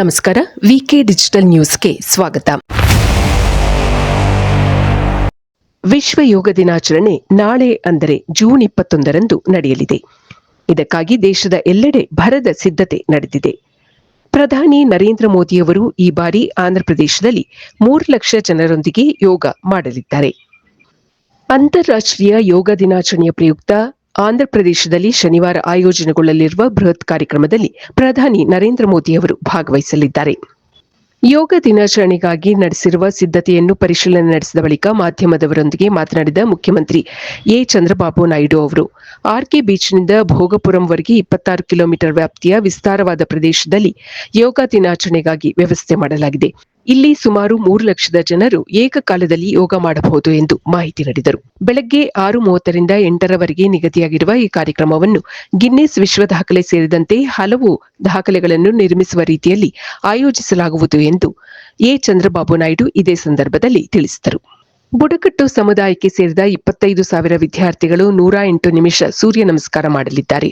ನಮಸ್ಕಾರ. ವಿಕೆ ಡಿಜಿಟಲ್ ನ್ಯೂಸ್ಗೆ ಸ್ವಾಗತ. ವಿಶ್ವ ಯೋಗ ದಿನಾಚರಣೆ ನಾಳೆ ಅಂದರೆ ಜೂನ್ 21ರಂದು ನಡೆಯಲಿದೆ. ಇದಕ್ಕಾಗಿ ದೇಶದ ಎಲ್ಲೆಡೆ ಭರದ ಸಿದ್ಧತೆ ನಡೆದಿದೆ. ಪ್ರಧಾನಿ ನರೇಂದ್ರ ಮೋದಿಯವರು ಈ ಬಾರಿ ಆಂಧ್ರಪ್ರದೇಶದಲ್ಲಿ 3 ಲಕ್ಷ ಜನರೊಂದಿಗೆ ಯೋಗ ಮಾಡಲಿದ್ದಾರೆ. ಅಂತಾರಾಷ್ಟ್ರೀಯ ಯೋಗ ದಿನಾಚರಣೆಯ ಪ್ರಯುಕ್ತ ಆಂಧ್ರಪ್ರದೇಶದಲ್ಲಿ ಶನಿವಾರ ಆಯೋಜನೆಗೊಳ್ಳಲಿರುವ ಬೃಹತ್ ಕಾರ್ಯಕ್ರಮದಲ್ಲಿ ಪ್ರಧಾನಿ ನರೇಂದ್ರ ಮೋದಿಯವರು ಭಾಗವಹಿಸಲಿದ್ದಾರೆ. ಯೋಗ ದಿನಾಚರಣೆಗಾಗಿ ನಡೆಸಿರುವ ಸಿದ್ಧತೆಯನ್ನು ಪರಿಶೀಲನೆ ನಡೆಸಿದ ಬಳಿಕ ಮಾಧ್ಯಮದವರೊಂದಿಗೆ ಮಾತನಾಡಿದ ಮುಖ್ಯಮಂತ್ರಿ ಚಂದ್ರಬಾಬು ನಾಯ್ಡು ಅವರು, ಆರ್ಕೆ ಬೀಚ್ನಿಂದ ಭೋಗಪುರಂವರೆಗೆ 26 ಕಿಲೋಮೀಟರ್ ವ್ಯಾಪ್ತಿಯ ವಿಸ್ತಾರವಾದ ಪ್ರದೇಶದಲ್ಲಿ ಯೋಗ ದಿನಾಚರಣೆಗಾಗಿ ವ್ಯವಸ್ಥೆ ಮಾಡಲಾಗಿದೆ. ಇಲ್ಲಿ ಸುಮಾರು 3 ಲಕ್ಷದ ಜನರು ಏಕಕಾಲದಲ್ಲಿ ಯೋಗ ಮಾಡಬಹುದು ಎಂದು ಮಾಹಿತಿ ನೀಡಿದರು. ಬೆಳಗ್ಗೆ 6:30ರಿಂದ 8ರವರೆಗೆ ನಿಗದಿಯಾಗಿರುವ ಈ ಕಾರ್ಯಕ್ರಮವನ್ನು ಗಿನ್ನೆಸ್ ವಿಶ್ವ ದಾಖಲೆ ಸೇರಿದಂತೆ ಹಲವು ದಾಖಲೆಗಳನ್ನು ನಿರ್ಮಿಸುವ ರೀತಿಯಲ್ಲಿ ಆಯೋಜಿಸಲಾಗುವುದು ಎಂದು ಚಂದ್ರಬಾಬು ನಾಯ್ಡು ಇದೇ ಸಂದರ್ಭದಲ್ಲಿ ತಿಳಿಸಿದರು. ಬುಡಕಟ್ಟು ಸಮುದಾಯಕ್ಕೆ ಸೇರಿದ 25,000 ವಿದ್ಯಾರ್ಥಿಗಳು 108 ನಿಮಿಷ ಸೂರ್ಯ ನಮಸ್ಕಾರ ಮಾಡಲಿದ್ದಾರೆ.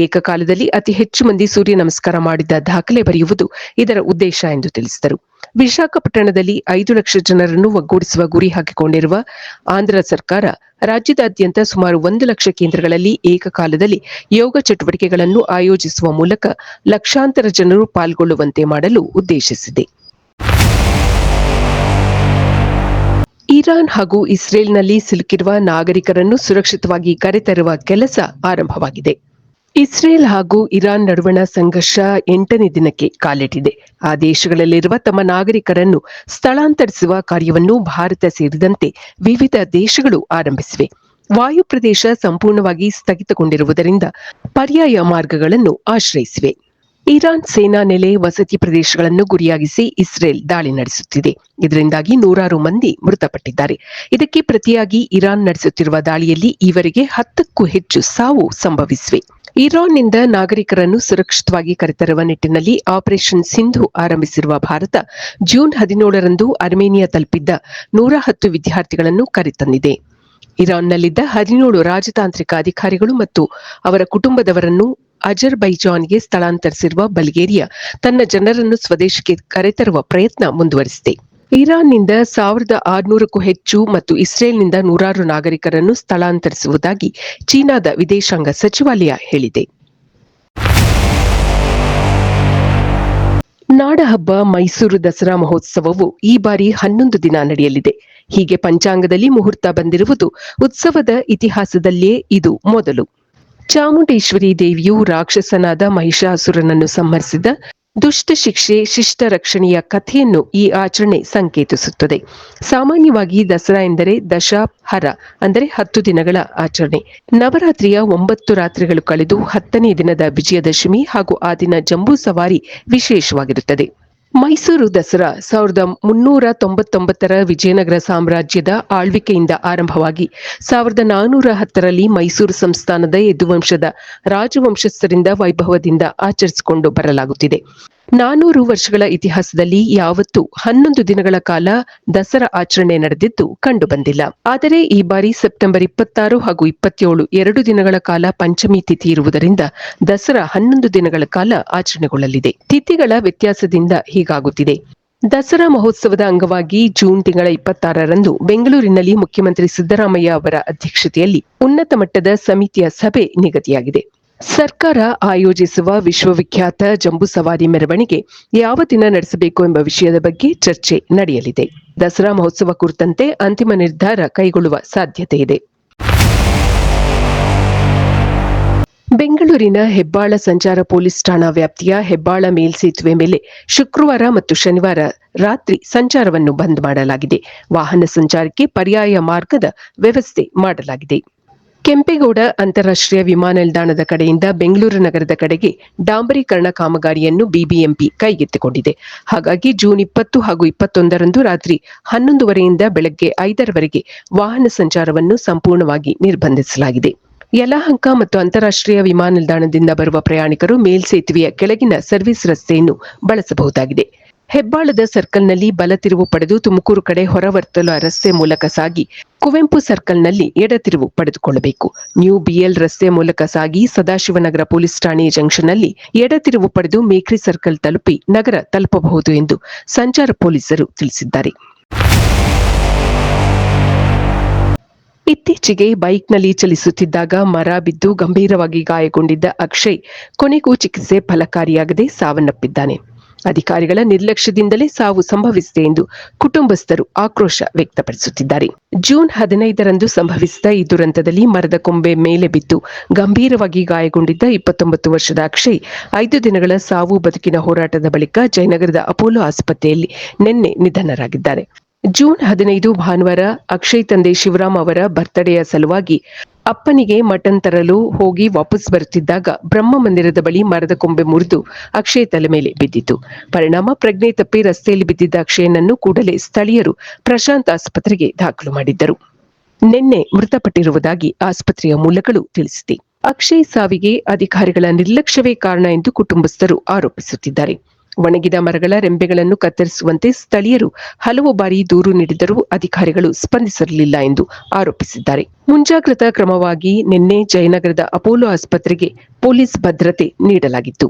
ಏಕಕಾಲದಲ್ಲಿ ಅತಿ ಹೆಚ್ಚು ಮಂದಿ ಸೂರ್ಯ ನಮಸ್ಕಾರ ಮಾಡಿದ ದಾಖಲೆ ಬರೆಯುವುದು ಇದರ ಉದ್ದೇಶ ಎಂದು ತಿಳಿಸಿದರು. ವಿಶಾಖಪಟ್ಟಣದಲ್ಲಿ 5 ಲಕ್ಷ ಜನರನ್ನು ಒಗ್ಗೂಡಿಸುವ ಗುರಿ ಹಾಕಿಕೊಂಡಿರುವ ಆಂಧ್ರ ಸರ್ಕಾರ ರಾಜ್ಯದಾದ್ಯಂತ ಸುಮಾರು 1 ಲಕ್ಷ ಕೇಂದ್ರಗಳಲ್ಲಿ ಏಕಕಾಲದಲ್ಲಿ ಯೋಗ ಚಟುವಟಿಕೆಗಳನ್ನು ಆಯೋಜಿಸುವ ಮೂಲಕ ಲಕ್ಷಾಂತರ ಜನರು ಪಾಲ್ಗೊಳ್ಳುವಂತೆ ಮಾಡಲು ಉದ್ದೇಶಿಸಿದೆ. ಇರಾನ್ ಹಾಗೂ ಇಸ್ರೇಲ್ನಲ್ಲಿ ಸಿಲುಕಿರುವ ನಾಗರಿಕರನ್ನು ಸುರಕ್ಷಿತವಾಗಿ ಕರೆತರುವ ಕೆಲಸ ಆರಂಭವಾಗಿದೆ. ಇಸ್ರೇಲ್ ಹಾಗೂ ಇರಾನ್ ನಡುವಣ ಸಂಘರ್ಷ 8ನೇ ದಿನಕ್ಕೆ ಕಾಲಿಟ್ಟಿದೆ. ಆ ದೇಶಗಳಲ್ಲಿರುವ ತಮ್ಮ ನಾಗರಿಕರನ್ನು ಸ್ಥಳಾಂತರಿಸುವ ಕಾರ್ಯವನ್ನು ಭಾರತ ಸೇರಿದಂತೆ ವಿವಿಧ ದೇಶಗಳು ಆರಂಭಿಸಿವೆ. ವಾಯುಪ್ರದೇಶ ಸಂಪೂರ್ಣವಾಗಿ ಸ್ಥಗಿತಗೊಂಡಿರುವುದರಿಂದ ಪರ್ಯಾಯ ಮಾರ್ಗಗಳನ್ನು ಆಶ್ರಯಿಸಿವೆ. ಇರಾನ್ ಸೇನಾ ನೆಲೆ, ವಸತಿ ಪ್ರದೇಶಗಳನ್ನು ಗುರಿಯಾಗಿಸಿ ಇಸ್ರೇಲ್ ದಾಳಿ ನಡೆಸುತ್ತಿದೆ. ಇದರಿಂದಾಗಿ ನೂರಾರು ಮಂದಿ ಮೃತಪಟ್ಟಿದ್ದಾರೆ. ಇದಕ್ಕೆ ಪ್ರತಿಯಾಗಿ ಇರಾನ್ ನಡೆಸುತ್ತಿರುವ ದಾಳಿಯಲ್ಲಿ ಈವರೆಗೆ 10ಕ್ಕೂ ಹೆಚ್ಚು ಸಾವು ಸಂಭವಿಸಿವೆ. ಇರಾನ್ನಿಂದ ನಾಗರಿಕರನ್ನು ಸುರಕ್ಷಿತವಾಗಿ ಕರೆತರುವ ನಿಟ್ಟಿನಲ್ಲಿ ಆಪರೇಷನ್ ಸಿಂಧು ಆರಂಭಿಸಿರುವ ಭಾರತ ಜೂನ್ 17ರಂದು ಅರ್ಮೇನಿಯಾ ತಲುಪಿದ್ದ 110 ವಿದ್ಯಾರ್ಥಿಗಳನ್ನು ಕರೆತಂದಿದೆ. ಇರಾನ್ನಲ್ಲಿದ್ದ 17 ರಾಜತಾಂತ್ರಿಕ ಅಧಿಕಾರಿಗಳು ಮತ್ತು ಅವರ ಕುಟುಂಬದವರನ್ನು ಅಜರ್ಬೈಜಾನ್ಗೆ ಸ್ಥಳಾಂತರಿಸಿರುವ ಬಲ್ಗೇರಿಯಾ ತನ್ನ ಜನರನ್ನು ಸ್ವದೇಶಕ್ಕೆ ಕರೆತರುವ ಪ್ರಯತ್ನ ಮುಂದುವರಿಸಿದೆ. ಇರಾನ್ನಿಂದ 1,600ಕ್ಕೂ ಹೆಚ್ಚು ಮತ್ತು ಇಸ್ರೇಲ್ನಿಂದ 100 ನಾಗರಿಕರನ್ನು ಸ್ಥಳಾಂತರಿಸುವುದಾಗಿ ಚೀನಾದ ವಿದೇಶಾಂಗ ಸಚಿವಾಲಯ ಹೇಳಿದೆ. ನಾಡಹಬ್ಬ ಮೈಸೂರು ದಸರಾ ಮಹೋತ್ಸವವು ಈ ಬಾರಿ 11 ದಿನ ನಡೆಯಲಿದೆ. ಹೀಗೆ ಪಂಚಾಂಗದಲ್ಲಿ ಮುಹೂರ್ತ ಬಂದಿರುವುದು ಉತ್ಸವದ ಇತಿಹಾಸದಲ್ಲೇ ಇದು ಮೊದಲು. ಚಾಮುಂಡೇಶ್ವರಿ ದೇವಿಯು ರಾಕ್ಷಸನಾದ ಮಹಿಷಾಸುರನನ್ನು ಸಂಹರಿಸಿದ ದುಷ್ಟ ಶಿಕ್ಷೆ ಶಿಷ್ಟ ರಕ್ಷಣೆಯ ಕಥೆಯನ್ನು ಈ ಆಚರಣೆ ಸಂಕೇತಿಸುತ್ತದೆ. ಸಾಮಾನ್ಯವಾಗಿ ದಸರಾ ಎಂದರೆ ದಶಹರ ಅಂದರೆ 10 ದಿನಗಳ ಆಚರಣೆ. ನವರಾತ್ರಿಯ 9 ರಾತ್ರಿಗಳು ಕಳೆದು 10ನೇ ದಿನದ ವಿಜಯದಶಮಿ ಹಾಗೂ ಆ ದಿನ ಜಂಬೂ ಸವಾರಿ ವಿಶೇಷವಾಗಿರುತ್ತದೆ. ಮೈಸೂರು ದಸರಾ 1399ರ ವಿಜಯನಗರ ಸಾಮ್ರಾಜ್ಯದ ಆಳ್ವಿಕೆಯಿಂದ ಆರಂಭವಾಗಿ 1410ರಲ್ಲಿ ಮೈಸೂರು ಸಂಸ್ಥಾನದ ಯದುವಂಶದ ರಾಜವಂಶಸ್ಥರಿಂದ ವೈಭವದಿಂದ ಆಚರಿಸಿಕೊಂಡು ಬರಲಾಗುತ್ತಿದೆ. 400 ವರ್ಷಗಳ ಇತಿಹಾಸದಲ್ಲಿ ಯಾವತ್ತೂ 11 ದಿನಗಳ ಕಾಲ ದಸರಾ ಆಚರಣೆ ನಡೆದಿದ್ದು ಕಂಡುಬಂದಿಲ್ಲ. ಆದರೆ ಈ ಬಾರಿ ಸೆಪ್ಟೆಂಬರ್ 26 ಹಾಗೂ 27 2 ದಿನಗಳ ಕಾಲ ಪಂಚಮಿ ತಿಥಿ ಇರುವುದರಿಂದ ದಸರಾ 11 ದಿನಗಳ ಕಾಲ ಆಚರಣೆಗೊಳ್ಳಲಿದೆ. ತಿಥಿಗಳ ವ್ಯತ್ಯಾಸದಿಂದ ಹೀಗಾಗುತ್ತಿದೆ. ದಸರಾ ಮಹೋತ್ಸವದ ಅಂಗವಾಗಿ ಜೂನ್ ತಿಂಗಳ 26ರಂದು ಬೆಂಗಳೂರಿನಲ್ಲಿ ಮುಖ್ಯಮಂತ್ರಿ ಸಿದ್ದರಾಮಯ್ಯ ಅವರ ಅಧ್ಯಕ್ಷತೆಯಲ್ಲಿ ಉನ್ನತ ಮಟ್ಟದ ಸಮಿತಿಯ ಸಭೆ ನಿಗದಿಯಾಗಿದೆ. ಸರ್ಕಾರ ಆಯೋಜಿಸುವ ವಿಶ್ವವಿಖ್ಯಾತ ಜಂಬೂ ಸವಾರಿ ಮೆರವಣಿಗೆ ಯಾವ ದಿನ ನಡೆಸಬೇಕು ಎಂಬ ವಿಷಯದ ಬಗ್ಗೆ ಚರ್ಚೆ ನಡೆಯಲಿದೆ. ದಸರಾ ಮಹೋತ್ಸವ ಕುರಿತಂತೆ ಅಂತಿಮ ನಿರ್ಧಾರ ಕೈಗೊಳ್ಳುವ ಸಾಧ್ಯತೆ ಇದೆ. ಬೆಂಗಳೂರಿನ ಹೆಬ್ಬಾಳ ಸಂಚಾರ ಪೊಲೀಸ್ ಠಾಣಾ ವ್ಯಾಪ್ತಿಯ ಹೆಬ್ಬಾಳ ಮೇಲ್ಸೇತುವೆ ಮೇಲೆ ಶುಕ್ರವಾರ ಮತ್ತು ಶನಿವಾರ ರಾತ್ರಿ ಸಂಚಾರವನ್ನು ಬಂದ್ ಮಾಡಲಾಗಿದೆ. ವಾಹನ ಸಂಚಾರಕ್ಕೆ ಪರ್ಯಾಯ ಮಾರ್ಗದ ವ್ಯವಸ್ಥೆ ಮಾಡಲಾಗಿದೆ. ಕೆಂಪೇಗೌಡ ಅಂತಾರಾಷ್ಟ್ರೀಯ ವಿಮಾನ ನಿಲ್ದಾಣದ ಕಡೆಯಿಂದ ಬೆಂಗಳೂರು ನಗರದ ಕಡೆಗೆ ಡಾಂಬರೀಕರಣ ಕಾಮಗಾರಿಯನ್ನು ಬಿಬಿಎಂಪಿ ಕೈಗೆತ್ತಿಕೊಂಡಿದೆ. ಹಾಗಾಗಿ ಜೂನ್ 20 ಹಾಗೂ 21ರಂದು ರಾತ್ರಿ 11:30ರಿಂದ ಬೆಳಗ್ಗೆ 5ರವರೆಗೆ ವಾಹನ ಸಂಚಾರವನ್ನು ಸಂಪೂರ್ಣವಾಗಿ ನಿರ್ಬಂಧಿಸಲಾಗಿದೆ. ಯಲಹಂಕ ಮತ್ತು ಅಂತಾರಾಷ್ಟ್ರೀಯ ವಿಮಾನ ನಿಲ್ದಾಣದಿಂದ ಬರುವ ಪ್ರಯಾಣಿಕರು ಮೇಲ್ಸೇತುವೆಯ ಕೆಳಗಿನ ಸರ್ವಿಸ್ ರಸ್ತೆಯನ್ನು ಬಳಸಬಹುದಾಗಿದೆ. ಹೆಬ್ಬಾಳದ ಸರ್ಕಲ್ನಲ್ಲಿ ಬಲ ತಿರುವು ಪಡೆದು ತುಮಕೂರು ಕಡೆ ಹೊರವರ್ತುಲ ರಸ್ತೆ ಮೂಲಕ ಸಾಗಿ ಕುವೆಂಪು ಸರ್ಕಲ್ನಲ್ಲಿ ಎಡತಿರುವು ಪಡೆದುಕೊಳ್ಳಬೇಕು. ನ್ಯೂ ಬಿಎಲ್ ರಸ್ತೆ ಮೂಲಕ ಸಾಗಿ ಸದಾಶಿವನಗರ ಪೊಲೀಸ್ ಠಾಣೆ ಜಂಕ್ಷನ್ನಲ್ಲಿ ಎಡತಿರುವು ಪಡೆದು ಮೇಕ್ರಿ ಸರ್ಕಲ್ ತಲುಪಿ ನಗರ ತಲುಪಬಹುದು ಎಂದು ಸಂಚಾರ ಪೊಲೀಸರು ತಿಳಿಸಿದ್ದಾರೆ. ಇತ್ತೀಚೆಗೆ ಬೈಕ್ನಲ್ಲಿ ಚಲಿಸುತ್ತಿದ್ದಾಗ ಮರ ಬಿದ್ದು ಗಂಭೀರವಾಗಿ ಗಾಯಗೊಂಡಿದ್ದ ಅಕ್ಷಯ್ ಕೊನೆಗೂ ಚಿಕಿತ್ಸೆ ಫಲಕಾರಿಯಾಗದೆ ಸಾವನ್ನಪ್ಪಿದ್ದಾನೆ. ಅಧಿಕಾರಿಗಳ ನಿರ್ಲಕ್ಷ್ಯದಿಂದಲೇ ಸಾವು ಸಂಭವಿಸಿದೆ ಎಂದು ಕುಟುಂಬಸ್ಥರು ಆಕ್ರೋಶ ವ್ಯಕ್ತಪಡಿಸುತ್ತಿದ್ದಾರೆ. ಜೂನ್ 15ರಂದು ಸಂಭವಿಸಿದ ಈ ದುರಂತದಲ್ಲಿ ಮರದ ಕೊಂಬೆ ಮೇಲೆ ಬಿದ್ದು ಗಂಭೀರವಾಗಿ ಗಾಯಗೊಂಡಿದ್ದ 29 ವರ್ಷದ ಅಕ್ಷಯ್ 5 ದಿನಗಳ ಸಾವು ಬದುಕಿನ ಹೋರಾಟದ ಬಳಿಕ ಜಯನಗರದ ಅಪೋಲೋ ಆಸ್ಪತ್ರೆಯಲ್ಲಿ ನಿನ್ನೆ ನಿಧನರಾಗಿದ್ದಾರೆ. ಜೂನ್ 15 ಭಾನುವಾರ ಅಕ್ಷಯ್ ತಂದೆ ಶಿವರಾಮ್ ಅವರ ಬರ್ತ್ಡೇಯ ಸಲುವಾಗಿ ಅಪ್ಪನಿಗೆ ಮಟನ್ ತರಲು ಹೋಗಿ ವಾಪಸ್ ಬರುತ್ತಿದ್ದಾಗ ಬ್ರಹ್ಮ ಮಂದಿರದ ಬಳಿ ಮರದ ಕೊಂಬೆ ಮುರಿದು ಅಕ್ಷಯ್ ತಲೆ ಮೇಲೆ ಬಿದ್ದಿತು. ಪರಿಣಾಮ ಪ್ರಜ್ಞೆ ತಪ್ಪಿ ರಸ್ತೆಯಲ್ಲಿ ಬಿದ್ದಿದ್ದ ಅಕ್ಷಯನನ್ನು ಕೂಡಲೇ ಸ್ಥಳೀಯರು ಪ್ರಶಾಂತ್ ಆಸ್ಪತ್ರೆಗೆ ದಾಖಲು ಮಾಡಿದ್ದರು. ನಿನ್ನೆ ಮೃತಪಟ್ಟಿರುವುದಾಗಿ ಆಸ್ಪತ್ರೆಯ ಮೂಲಗಳು ತಿಳಿಸಿದೆ. ಅಕ್ಷಯ್ ಸಾವಿಗೆ ಅಧಿಕಾರಿಗಳ ನಿರ್ಲಕ್ಷ್ಯವೇ ಕಾರಣ ಎಂದು ಕುಟುಂಬಸ್ಥರು ಆರೋಪಿಸುತ್ತಿದ್ದಾರೆ. ಒಣಗಿದ ಮರಗಳ ರೆಂಬೆಗಳನ್ನು ಕತ್ತರಿಸುವಂತೆ ಸ್ಥಳೀಯರು ಹಲವು ಬಾರಿ ದೂರು ನೀಡಿದರೂ ಅಧಿಕಾರಿಗಳು ಸ್ಪಂದಿಸಿರಲಿಲ್ಲ ಎಂದು ಆರೋಪಿಸಿದ್ದಾರೆ. ಮುಂಜಾಗ್ರತಾ ಕ್ರಮವಾಗಿ ನಿನ್ನೆ ಜಯನಗರದ ಅಪೋಲೋ ಆಸ್ಪತ್ರೆಗೆ ಪೊಲೀಸ್ ಭದ್ರತೆ ನೀಡಲಾಗಿತ್ತು.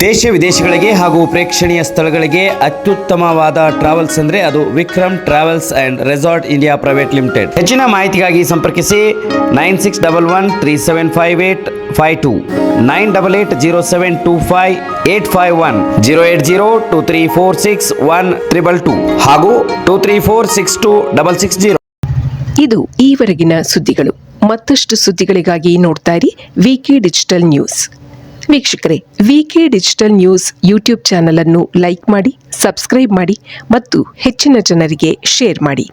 ದೇಶ ವಿದೇಶಗಳಿಗೆ ಹಾಗೂ ಪ್ರೇಕ್ಷಣೀಯ ಸ್ಥಳಗಳಿಗೆ ಅತ್ಯುತ್ತಮವಾದ ಟ್ರಾವೆಲ್ಸ್ ಅಂದರೆ ಅದು Vikram travels and resort India private limited. ಹೆಚ್ಚಿನ ಮಾಹಿತಿಗಾಗಿ ಸಂಪರ್ಕಿಸಿ 9611375852 9880725851 08023461222 ಹಾಗೂ 23462660. ಇದು ಈವರೆಗಿನ ಸುದ್ದಿಗಳು. ಮತ್ತಷ್ಟು ಸುದ್ದಿಗಳಿಗಾಗಿ ನೋಡ್ತಾ ಇರಿ ವಿಕೆ ಡಿಜಿಟಲ್ ನ್ಯೂಸ್. ವೀಕ್ಷಕರೇ, ವಿಕೆ ಡಿಜಿಟಲ್ ನ್ಯೂಸ್ ಯೂಟ್ಯೂಬ್ ಚಾನೆಲ್ ಅನ್ನು ಲೈಕ್ ಮಾಡಿ, ಸಬ್ಸ್ಕ್ರೈಬ್ ಮಾಡಿ ಮತ್ತು ಹೆಚ್ಚಿನ ಜನರಿಗೆ ಶೇರ್ ಮಾಡಿ.